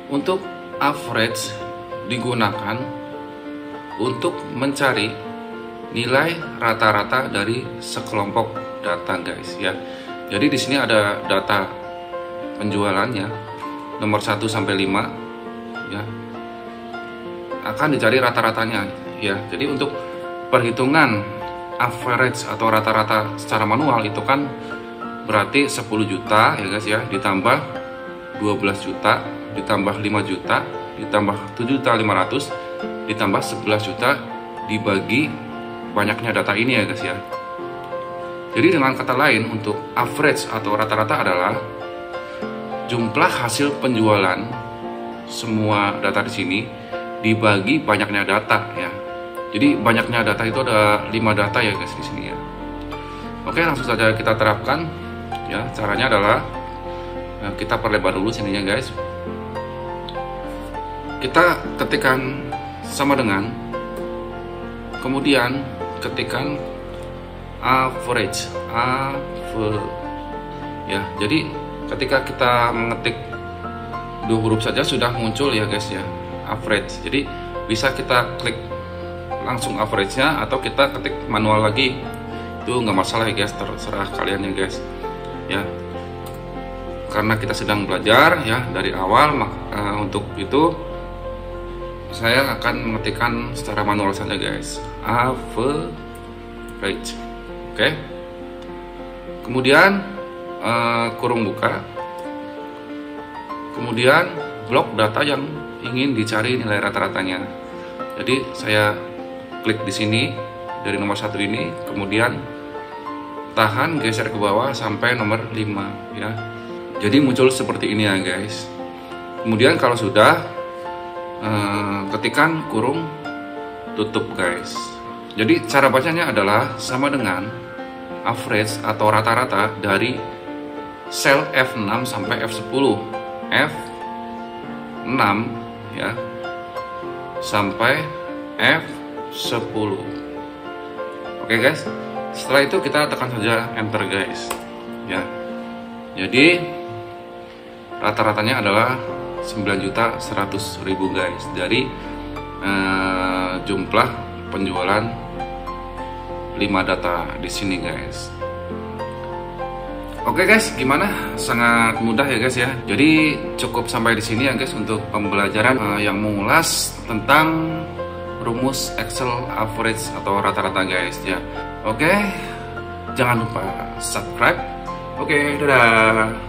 Untuk average digunakan untuk mencari nilai rata-rata dari sekelompok data, guys ya. Jadi di sini ada data penjualannya nomor 1 sampai 5 ya. Akan dicari rata-ratanya ya. Jadi untuk perhitungan average atau rata-rata secara manual itu kan berarti 10 juta ya guys ya, ditambah 12 juta, ditambah 5 juta, ditambah 7.500.000, ditambah 11 juta dibagi banyaknya data ini ya guys ya. Jadi dengan kata lain, untuk average atau rata-rata adalah jumlah hasil penjualan semua data di sini dibagi banyaknya data ya. Jadi banyaknya data itu ada 5 data ya guys di sini ya. Oke, langsung saja kita terapkan ya. Caranya adalah kita perlebar dulu sininya guys. Kita ketikkan sama dengan, kemudian ketikkan average, ya. Jadi ketika kita mengetik 2 huruf saja sudah muncul ya guys ya, average. Jadi bisa kita klik langsung average-nya atau kita ketik manual lagi, itu nggak masalah ya guys, terserah kalian ya guys ya. Karena kita sedang belajar ya dari awal, untuk itu saya akan mengetikkan secara manual saja guys, average. Oke. Kemudian kurung buka. Kemudian blok data yang ingin dicari nilai rata-ratanya. Jadi saya klik di sini dari nomor 1 ini, kemudian tahan geser ke bawah sampai nomor 5 ya. Jadi muncul seperti ini ya guys. Kemudian kalau sudah, ketikkan kurung tutup guys. Jadi cara bacanya adalah sama dengan average atau rata-rata dari sel F6 sampai F10. F6 ya sampai F10. Oke guys. Setelah itu kita tekan saja enter guys ya. Jadi rata-ratanya adalah 9.100.000 guys dari jumlah penjualan 5 data di sini guys. Oke guys, gimana? Sangat mudah ya guys ya. Jadi cukup sampai di sini ya guys untuk pembelajaran yang mengulas tentang rumus Excel average atau rata-rata guys ya. Oke, jangan lupa subscribe. Oke, dadah.